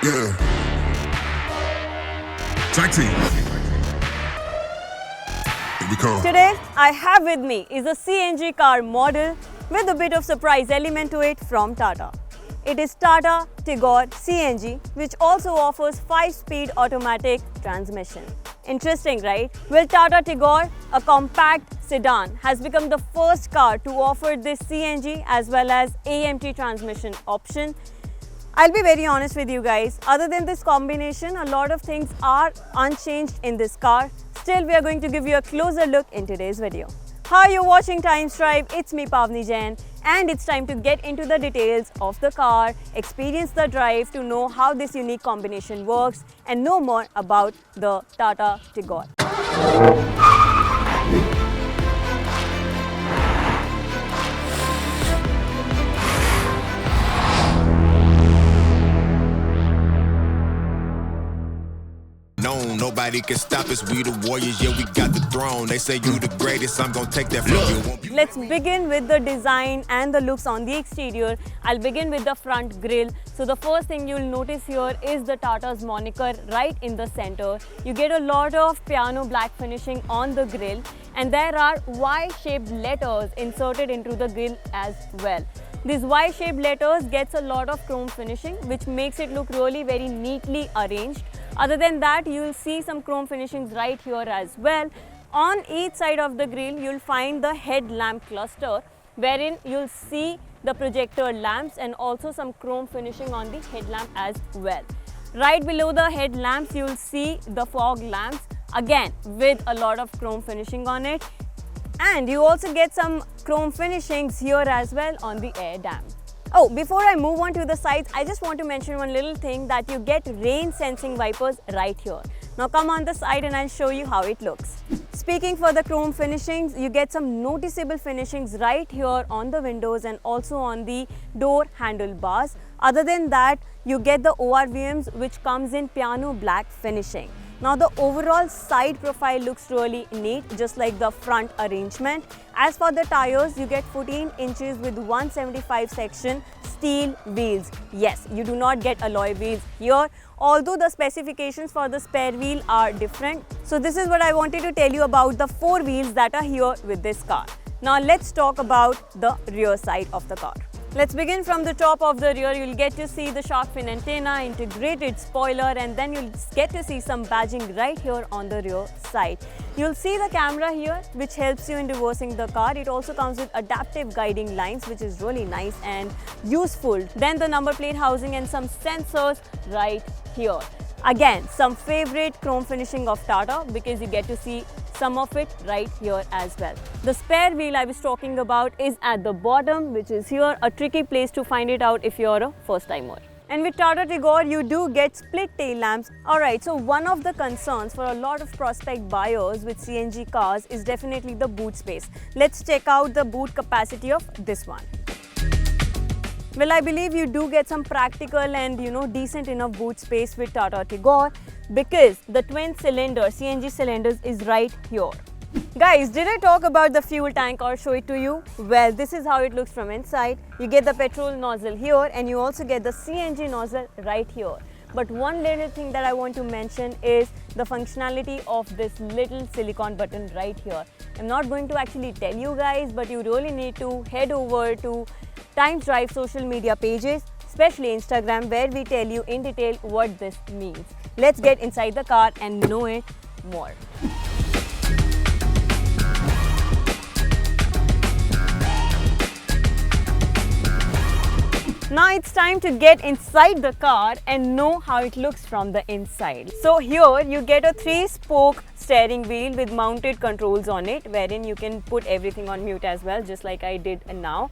Yeah. Tag team. Here we come. Today, I have with me is a CNG car model with a bit of surprise element to it from Tata. It is Tata Tigor CNG, which also offers 5-speed automatic transmission. Interesting, right? Well, Tata Tigor, a compact sedan, has become the first car to offer this CNG as well as AMT transmission option. I'll be very honest with you guys, other than this combination, a lot of things are unchanged in this car. Still, we are going to give you a closer look in today's video. Hi, you're watching Times Drive, it's me Pavni Jain, and it's time to get into the details of the car, experience the drive to know how this unique combination works and know more about the Tata Tigor. No, nobody can stop us. We the warriors, yeah, we got the throne. They say you the greatest, I'm gonna take that from you. Let's begin with the design and the looks on the exterior. I'll begin with the front grille. So the first thing you'll notice here is the Tata's moniker right in the center. You get a lot of piano black finishing on the grille, and there are Y-shaped letters inserted into the grille as well. These Y-shaped letters gets a lot of chrome finishing, which makes it look really very neatly arranged. Other than that, you'll see some chrome finishings right here as well. On each side of the grille, you'll find the headlamp cluster, wherein you'll see the projector lamps and also some chrome finishing on the headlamp as well. Right below the headlamps, you'll see the fog lamps, again with a lot of chrome finishing on it. And you also get some chrome finishings here as well on the air dam. Oh, before I move on to the sides, I just want to mention one little thing, that you get rain sensing wipers right here. Now come on the side and I'll show you how it looks. Speaking for the chrome finishings, you get some noticeable finishings right here on the windows and also on the door handlebars. Other than that, you get the ORVMs, which comes in piano black finishing. Now the overall side profile looks really neat, just like the front arrangement. As for the tires, you get 14 inches with 175 section steel wheels. Yes, you do not get alloy wheels here, although the specifications for the spare wheel are different. So this is what I wanted to tell you about the 4 wheels that are here with this car. Now let's talk about the rear side of the car. Let's begin from the top of the rear. You'll get to see the shark fin antenna, integrated spoiler, and then you'll get to see some badging right here on the rear side. You'll see the camera here, which helps you in reversing the car. It also comes with adaptive guiding lines, which is really nice and useful. Then the number plate housing and some sensors right here. Again, some favorite chrome finishing of Tata, because you get to see some of it right here as well. The spare wheel I was talking about is at the bottom, which is here, a tricky place to find it out if you're a first timer. And with Tata Tigor, you do get split tail lamps. Alright, so one of the concerns for a lot of prospect buyers with CNG cars is definitely the boot space. Let's check out the boot capacity of this one. Well, I believe you do get some practical and decent enough boot space with Tata Tigor, because the twin cylinder CNG cylinders is right here. Guys, did I talk about the fuel tank or show it to you? Well, this is how it looks from inside. You get the petrol nozzle here and you also get the CNG nozzle right here. But one little thing that I want to mention is the functionality of this little silicone button right here. I'm not going to actually tell you guys, but you really need to head over to Times Drive social media pages, especially Instagram, where we tell you in detail what this means. Let's get inside the car and know it more. Now it's time to get inside the car and know how it looks from the inside. So here you get a 3-spoke steering wheel with mounted controls on it, wherein you can put everything on mute as well, just like I did now.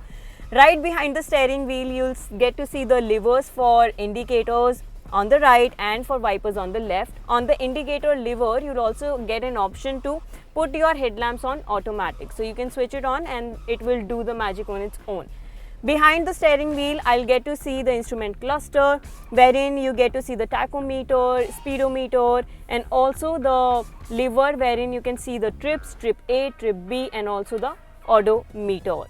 Right behind the steering wheel, you'll get to see the levers for indicators on the right and for wipers on the left. On the indicator lever, you'll also get an option to put your headlamps on automatic. So you can switch it on and it will do the magic on its own. Behind the steering wheel, I'll get to see the instrument cluster, wherein you get to see the tachometer, speedometer, and also the lever wherein you can see the trips, trip A, trip B, and also the odometer.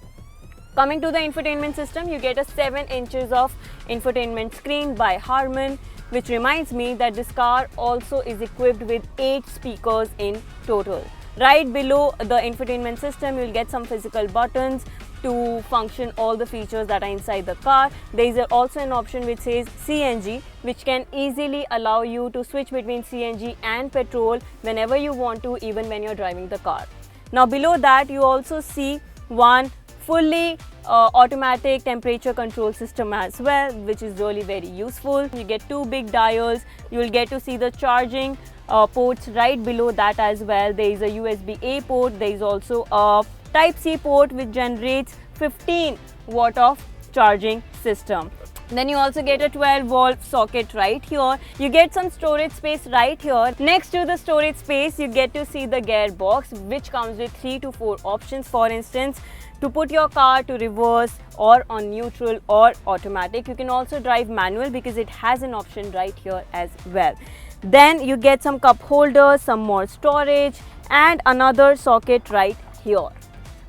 Coming to the infotainment system, you get a 7 inches of infotainment screen by Harman, which reminds me that this car also is equipped with 8 speakers in total. Right below the infotainment system, you'll get some physical buttons to function all the features that are inside the car. There is also an option which says CNG, which can easily allow you to switch between CNG and petrol whenever you want to, even when you're driving the car. Now below that, you also see one fully automatic temperature control system as well, which is really very useful. You get 2 big dials. You will get to see the charging ports right below that as well. There is a USB-A port. There is also a Type-C port which generates 15 watt of charging system. Then you also get a 12-volt socket right here. You get some storage space right here. Next to the storage space, you get to see the gearbox, which comes with 3 to 4 options. For instance, to put your car to reverse or on neutral or automatic. You can also drive manual because it has an option right here as well. Then you get some cup holders, some more storage, and another socket right here.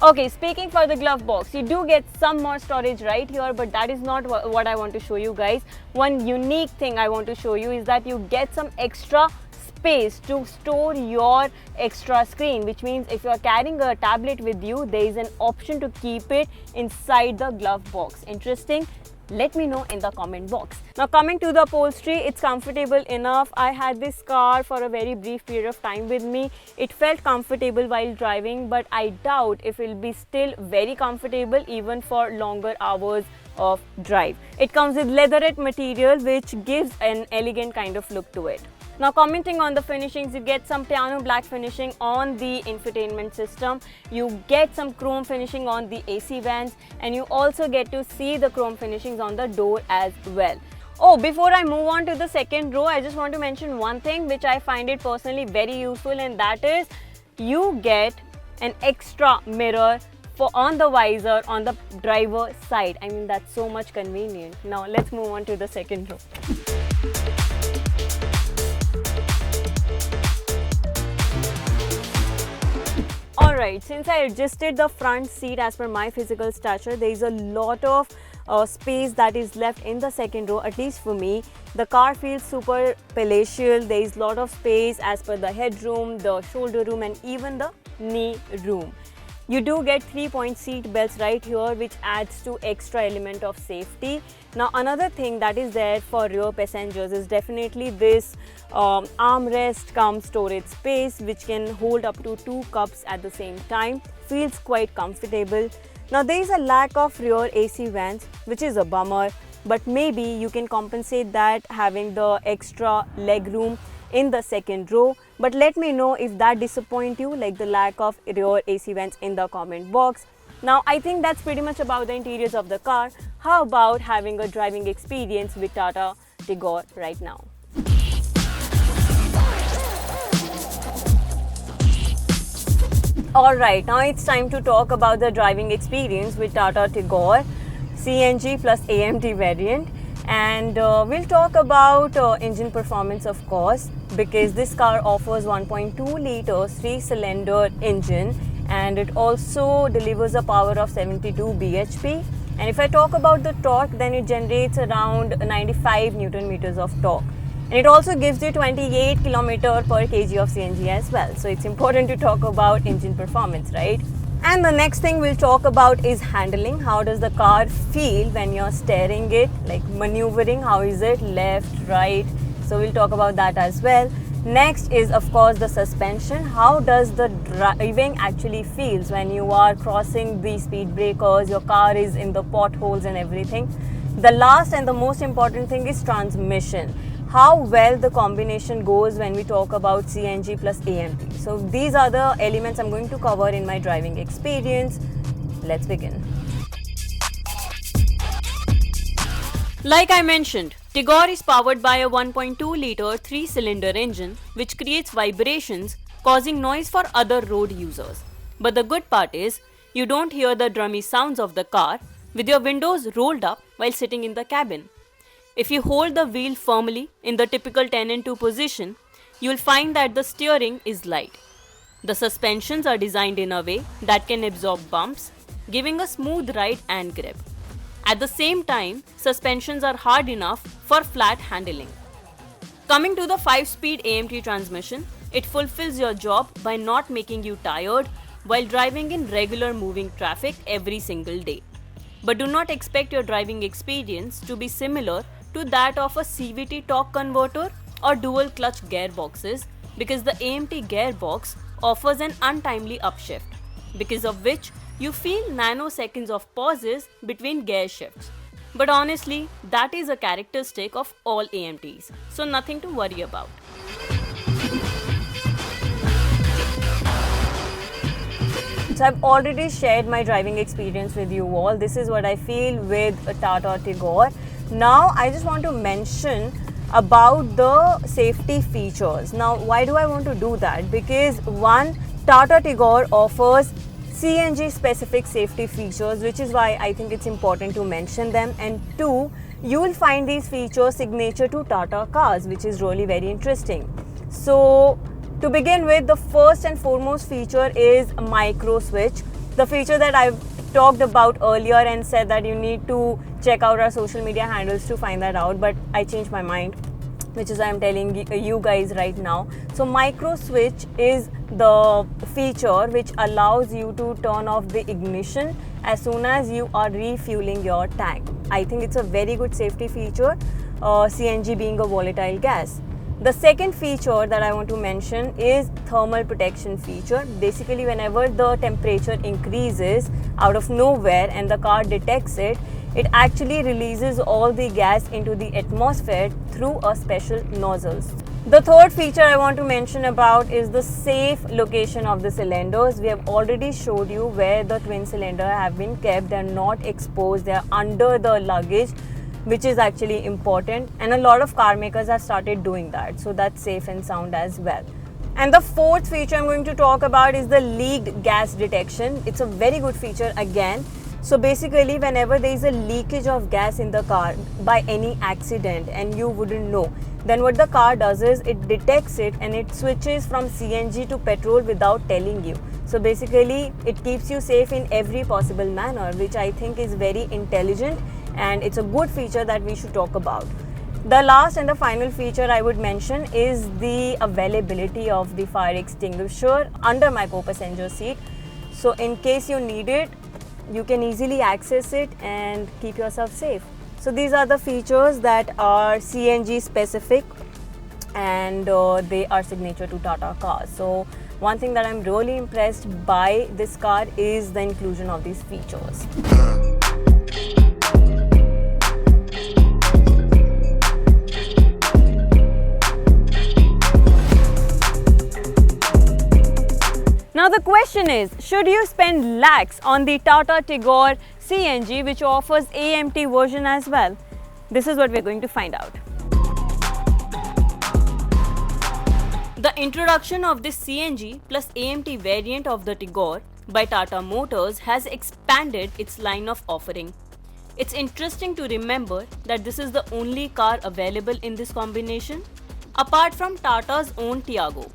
Okay, speaking for the glove box, you do get some more storage right here, but that is not what I want to show you guys. One unique thing I want to show you is that you get some extra space to store your extra screen, which means if you are carrying a tablet with you, there is an option to keep it inside the glove box. Interesting? Let me know in the comment box. Now coming to the upholstery, it's comfortable enough. I had this car for a very brief period of time with me. It felt comfortable while driving, but I doubt if it will be still very comfortable even for longer hours of drive. It comes with leatherette material, which gives an elegant kind of look to it. Now commenting on the finishings, you get some piano black finishing on the infotainment system. You get some chrome finishing on the AC vents, and you also get to see the chrome finishings on the door as well. Oh, before I move on to the second row, I just want to mention one thing which I find it personally very useful, and that is you get an extra mirror on the visor on the driver side. I mean, that's so much convenient. Now let's move on to the second row. Alright, since I adjusted the front seat as per my physical stature, there is a lot of space that is left in the second row, at least for me. The car feels super palatial. There is a lot of space as per the headroom, the shoulder room, and even the knee room. You do get 3-point seat belts right here, which adds to extra element of safety. Now another thing that is there for rear passengers is definitely this armrest cum storage space, which can hold up to 2 cups at the same time. Feels quite comfortable. Now there is a lack of rear AC vents, which is a bummer, but maybe you can compensate that having the extra leg room in the second row. But let me know if that disappoints you, like the lack of rear AC vents, in the comment box. Now I think that's pretty much about the interiors of the car. How about having a driving experience with Tata Tigor right now? Alright, now it's time to talk about the driving experience with Tata Tigor CNG plus AMT variant. And we'll talk about engine performance, of course, because this car offers 1.2 litre 3-cylinder engine, and it also delivers a power of 72 bhp. And if I talk about the torque, then it generates around 95 Newton meters of torque. And it also gives you 28 km per kg of CNG as well. So it's important to talk about engine performance, right? And the next thing we'll talk about is handling. How does the car feel when you're steering it, like maneuvering? How is it left, right? So we'll talk about that as well. Next is, of course, the suspension. How does the driving actually feels when you are crossing the speed breakers, your car is in the potholes and everything. The last and the most important thing is transmission. How well the combination goes when we talk about CNG plus AMT. So these are the elements I'm going to cover in my driving experience. Let's begin. Like I mentioned, Tigor is powered by a 1.2 litre 3-cylinder engine, which creates vibrations, causing noise for other road users. But the good part is, you don't hear the drummy sounds of the car with your windows rolled up while sitting in the cabin. If you hold the wheel firmly in the typical 10 and 2 position, you will find that the steering is light. The suspensions are designed in a way that can absorb bumps, giving a smooth ride and grip. At the same time, suspensions are hard enough for flat handling. Coming to the 5-speed AMT transmission, it fulfills your job by not making you tired while driving in regular moving traffic every single day. But do not expect your driving experience to be similar to that of a CVT torque converter or dual clutch gearboxes, because the AMT gearbox offers an untimely upshift, because of which you feel nanoseconds of pauses between gear shifts. But honestly, that is a characteristic of all AMTs, so nothing to worry about. So I've already shared my driving experience with you all. This is what I feel with a Tata Tigor. Now I just want to mention about the safety features. Now why do I want to do that? Because one, Tata Tigor offers CNG specific safety features, which is why I think it's important to mention them. And two, you will find these features signature to Tata cars, which is really very interesting. So to begin with, the first and foremost feature is micro switch. The feature that I've talked about earlier and said that you need to check out our social media handles to find that out, but I changed my mind, which is why I'm telling you guys right now. So micro switch is the feature which allows you to turn off the ignition as soon as you are refueling your tank. I think it's a very good safety feature, CNG being a volatile gas. The second feature that I want to mention is thermal protection feature. Basically, whenever the temperature increases out of nowhere and the car detects it, it actually releases all the gas into the atmosphere through a special nozzles. The third feature I want to mention about is the safe location of the cylinders. We have already showed you where the twin cylinder have been kept. They are not exposed, they are under the luggage, which is actually important, and a lot of car makers have started doing that, so that's safe and sound as well. And the fourth feature I'm going to talk about is the leaked gas detection. It's a very good feature again. So basically, whenever there is a leakage of gas in the car by any accident and you wouldn't know, then what the car does is it detects it and it switches from CNG to petrol without telling you. So basically, it keeps you safe in every possible manner, which I think is very intelligent, and it's a good feature that we should talk about. The last and the final feature I would mention is the availability of the fire extinguisher under my co-passenger seat. So in case you need it, you can easily access it and keep yourself safe. So these are the features that are CNG specific, and they are signature to Tata cars. So one thing that I'm really impressed by this car is the inclusion of these features. Now the question is, should you spend lakhs on the Tata Tigor CNG, which offers AMT version as well? This is what we're going to find out. The introduction of this CNG plus AMT variant of the Tigor by Tata Motors has expanded its line of offering. It's interesting to remember that this is the only car available in this combination, apart from Tata's own Tiago.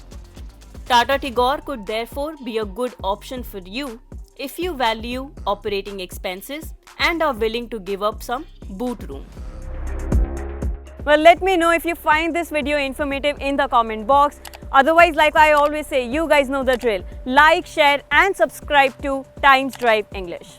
Tata Tigor could therefore be a good option for you if you value operating expenses and are willing to give up some boot room. Well, let me know if you find this video informative in the comment box. Otherwise, like I always say, you guys know the drill. Like, share and subscribe to Times Drive English.